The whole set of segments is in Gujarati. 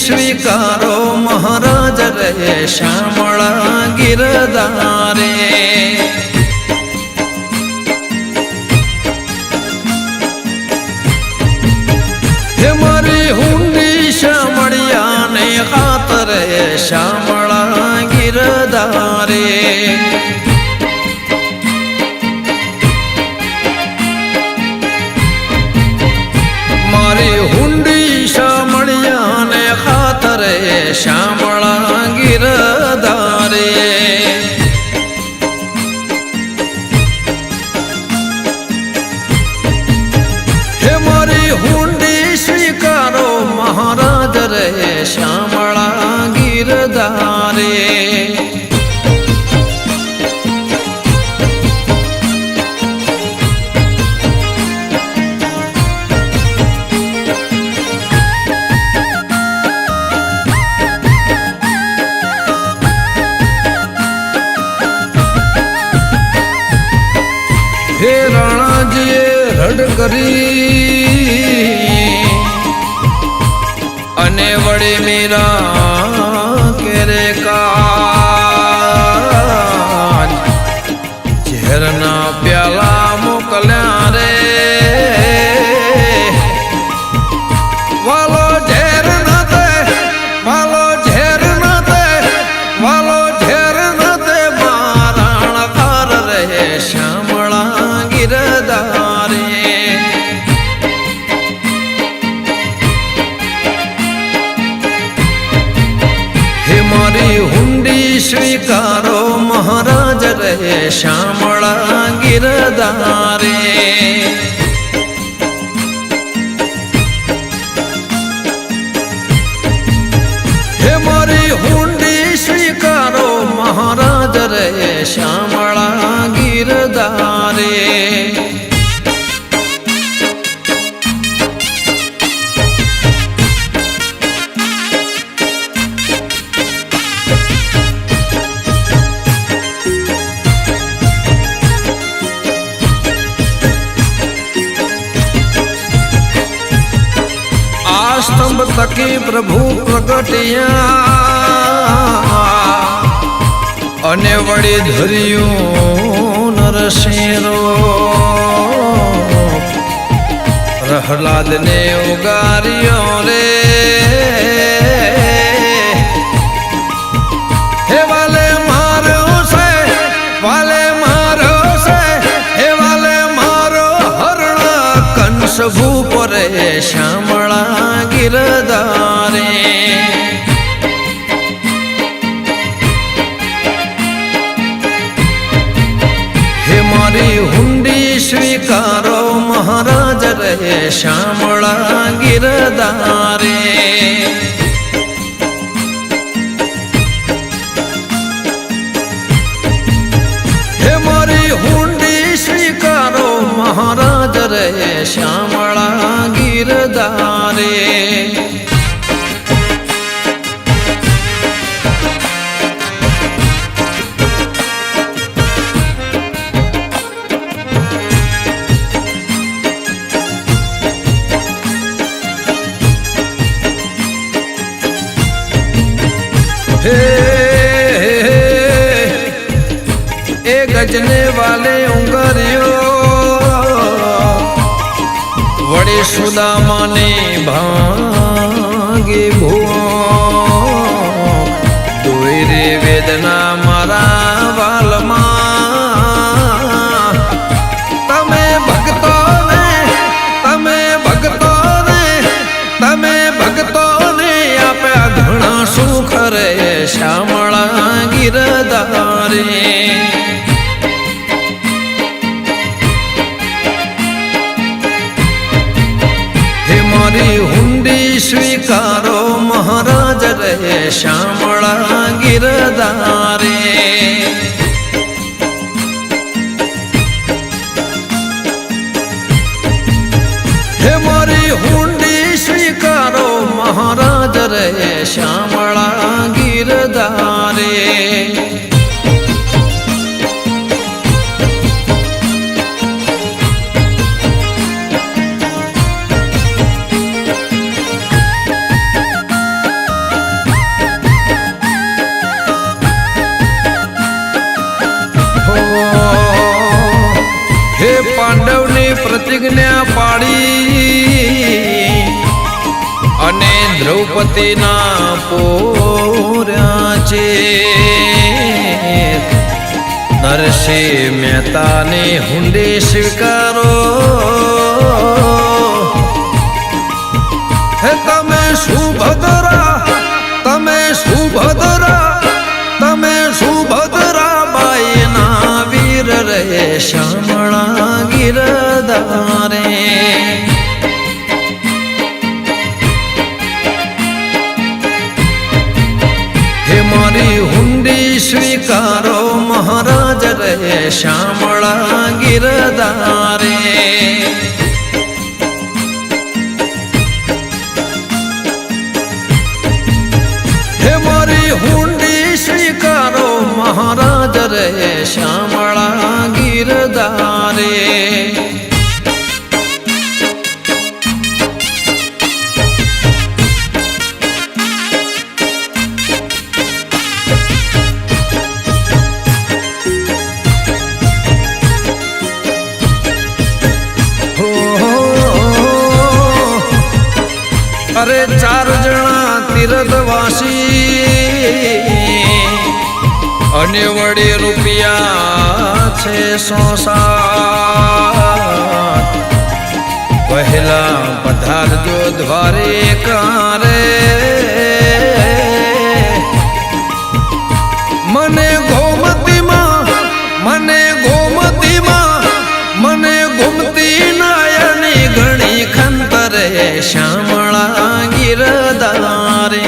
સ્વીકારો મહારાજ રે શામળા ગિરધારે હે મારી હુંડી શામળિયાને ખાતરે શામળા ગિરધારે મારી હુંડી શામળિયાને ખાતરે શામળા ગિરધારે હે મારી હુંડી સ્વીકારો મહારાજ રે શામળા ગિરધારે હે રાણાજીએ રડ કરી અને વળી મીરા કેરે કાજ ઝેરના પ્યાલા મોકલ્યા રે વાલો ઝેર ના દે વાલો ઝેર ના દે વાલો ઝેર ના દે મારાણ કર રે શામળા ગિરધારે હે મારી હુંડી સ્વીકારો મહારાજ રે શામળા ગિરધારે હે મારી હુંડી સ્વીકારો મહારાજ રે શામળા ગિરધારે આ સ્તંભ તકી પ્રભુ પ્રગટ્યા અને વળી ધર્યું નરસિંહરો પ્રહલાદને ઉગાર્યો રે હે વાલે મારો છે વાલે મારો છે હે વાલે મારો હરણ કંસ ભૂપ રે શામળા ગિરધારે હે મારી હુંડી સ્વીકારો મહારાજ રે શામળા ગિરધારે હે મારી હુંડી સ્વીકારો મહારાજ રે શામળા ગિરધારે ए गजने वाले उंगरियो वड़े सुदामा ने भांगे भो दोरे वेदना मारा वालमा तमे भक्तो ने तमे भक्तो ने तमे भक्तो ने आपे घणा सुख रे शामळा गिरधारे हे मारी हुंडी स्वीकारो महाराज रे शामळा गिरधारे हे मारी हुंडी स्वीकारो महाराज रे शामळा गिरधारे કન્યા પાડી અને દ્રૌપદીના પોર્યા છે નરસિંહ મહેતાને હુંડે સ્વીકારો હે તમે સુભદ્રા તમે સુભદ્રા તમે સુભદ્રા બાઈના વીર રહે શામળા ગિરધારે હે મારી હુંડી સ્વીકારો મહારાજ રહે શામળા ગિરધારે હે મારી હુંડી સ્વીકારો મહારાજ રહે શામળા ગિરધારે અરે ચાર જણા તીર્થવાસી અને વડે રૂપિયા છે 107 પહેલા પધારજો દ્વારે કારે મને ગોમતીમાં મને ગોમતીમાં મને ગુમતી નાયની ઘણી ખંતરે શામળા ગિરધારે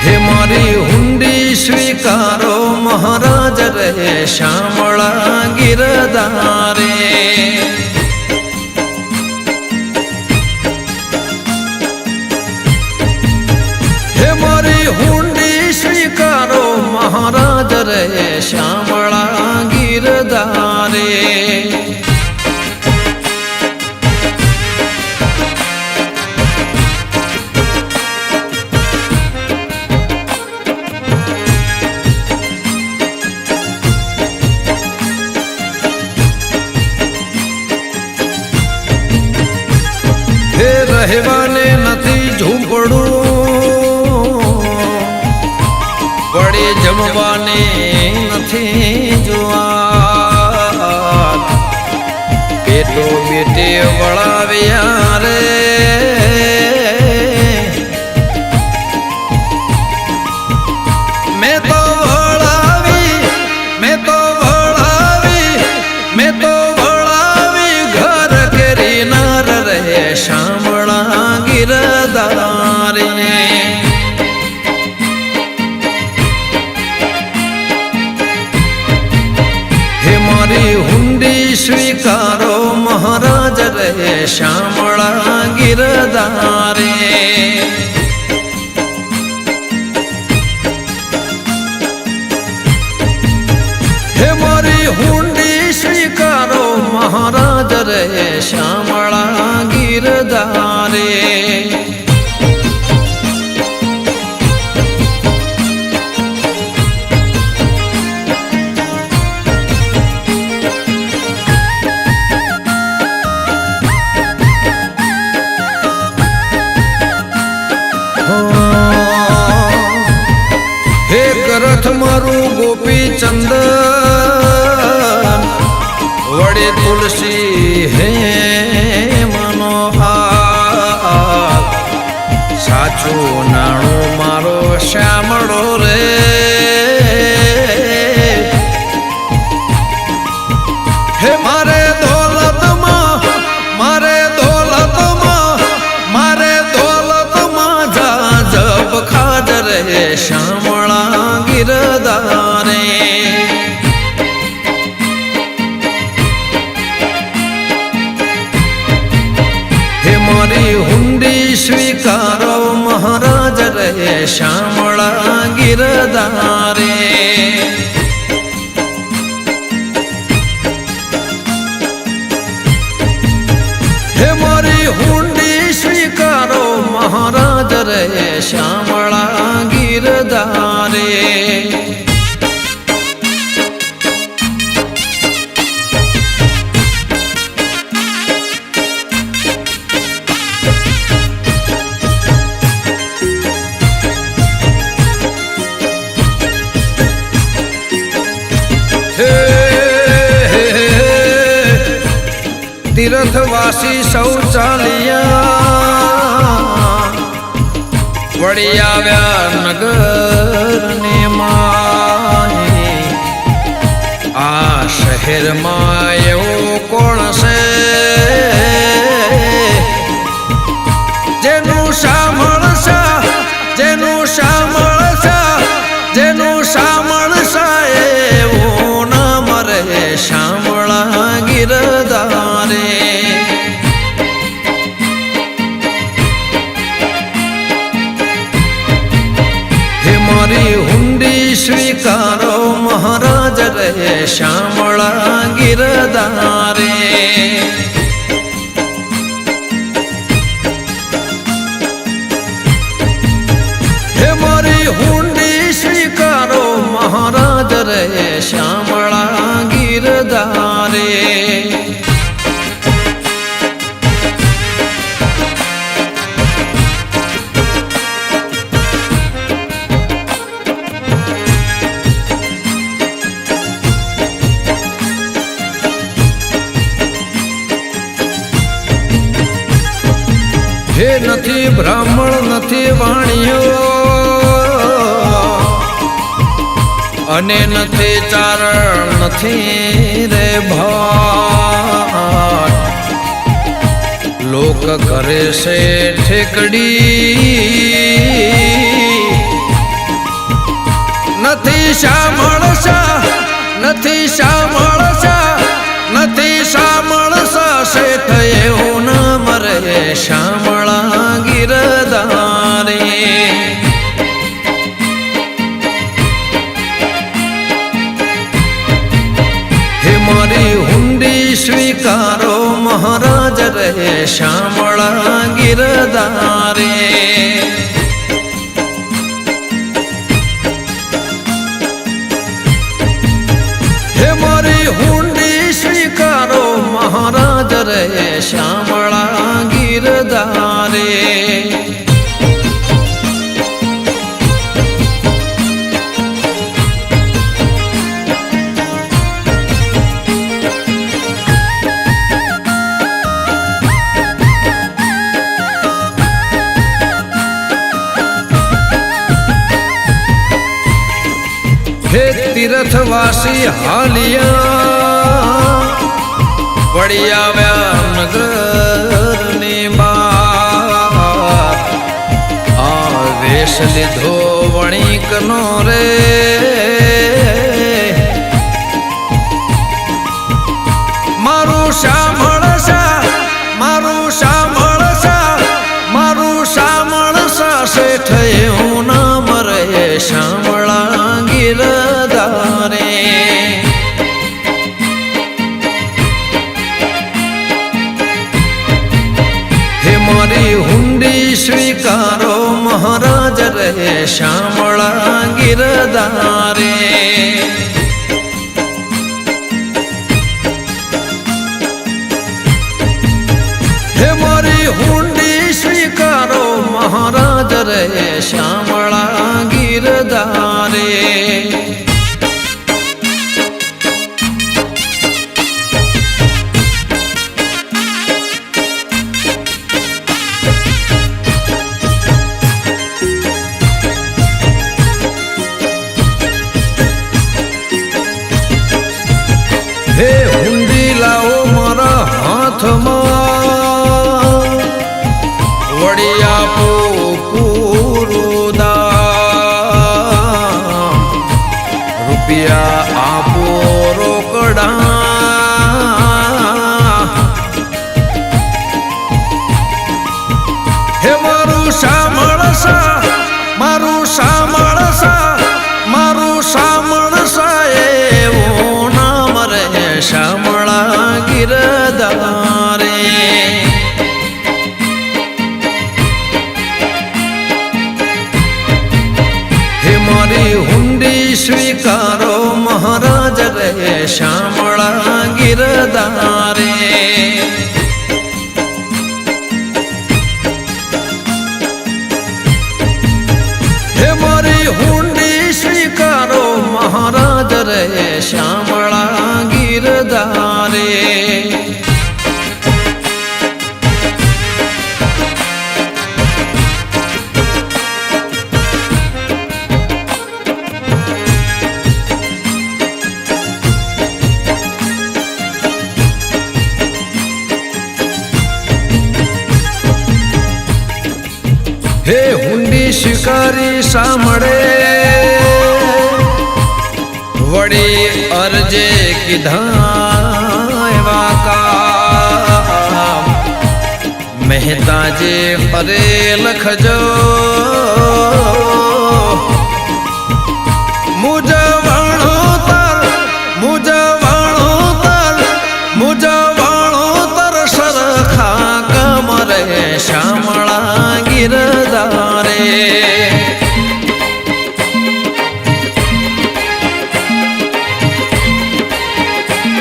હે મારી હુંડી સ્વીકારો મહારાજ રહે શામળા ગિરધારે હે મારી હુંડી સ્વીકારો મહારાજ રહે શામળા ગિરધારે હે રહેવાને નથી ઝૂંપડું વડે જમવાને નથી જોવા પેટો બેટે વળાવ્યા રે મેં તો વળાવી મેં તો વળાવી મેં તો વળાવી ઘર કેરી નાર રહે શામળા ગિરધારે હે મારી હુંડી સ્વીકારો મહારાજ રહે શામળા ગિરધારે હે મારી હુંડી સ્વીકારો મહારાજ રહે શામળા ગિરધારે એક રથ મારું ગોપી ચંદન વડે તુલસી હે મનોહાર સાચું નાણું મારો શ્યામળો રે હે મારે દોલતમાં મારે દોલતમાં મારે દોલતમાં જા જબ ખાજ રહે શામળા ગિરધારે હે મારી હુંડી સ્વીકારો મહારાજ રહે શામળા ગિરધારે હે મારી હુંડી સ્વીકારો મહારાજ રહે શામળા ગિરધારે તીર્થવાસી શૌચાલયા વળી આવ્યા નગરને માહી આ શહેરમાં એવું કોણ છે જેનું સાંભળશા જેનું સાંભળશા જેનું સાંભળશા એવું ના મરે સાંભળા ગિરધારે હે મારી હુંડી સ્વીકારો મહારાજ રહે શામળા ગિરધારે હે મારી હુંડી સ્વીકારો મહારાજ રહે શામળા ગિરધારે હે નથી બ્રાહ્મણ નથી વાણિયો અને નથી ચારણ નથી રે ભાટ લોક કરે છે ઠેકડી નથી સાંભળશા નથી સાંભળશા નથી સાંભળશા શેઠ એવું ના મરે શામળા ગિરધારે હે મારી હુંડી સ્વીકારો મહારાજ રહે શામળા ગિરધારે હે મારી હુંડી સ્વીકારો મહારાજ રહે શામળા ગિરધારે હે તીર્થવાસી હાલિયા વળી આવ્યા નગરની બાર આ વેશ લીધો વણિકનો રે મારું સાંભળશા મારું સાંભળશા મારું સાંભળશા શેઠ એવું નામ રહે શામળા ગિરધારે હે મારી હુંડી સ્વીકારો મહારાજ રહે શામળા ગિરધારે હે મારી હુંડી સ્વીકારો મહારાજ રહે શામળા ગિરધારે હે હુંડી લાવો મારા હાથમાં વળી આપો પૂરું દામ રૂપિયા આપો રોકડા હે મારું સાંભળશા મારું સાંભળશા મારું સાંભળશા એવું નામ રહે શામળા ગિરધારે હે મારી હુંડી સ્વીકારો મહારાજ રહે શામળા ગિરધારે હે મારી હુંડી સ્વીકારો મહારાજ રહે શામળા સ્વીકારી સાંભળે વળી અરજે કીધા એવા કામ મહેતાજે હરે લખજો મુજવાણો તર સરખા કમરે શામળા ગિરધારે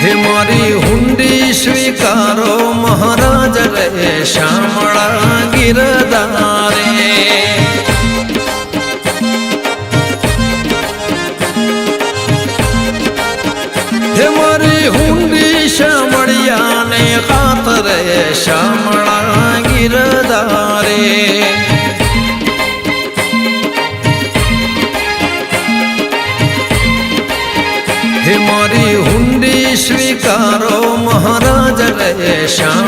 હે મારી હુંડી સ્વીકારો મહારાજ રે શામળા ગિરધારે હે મારી હુંડી શામળિયાને ખાતરે શામળા ગિરધારે હે મારી હુંડી સ્વીકારો મહારાજ રે શ્યામ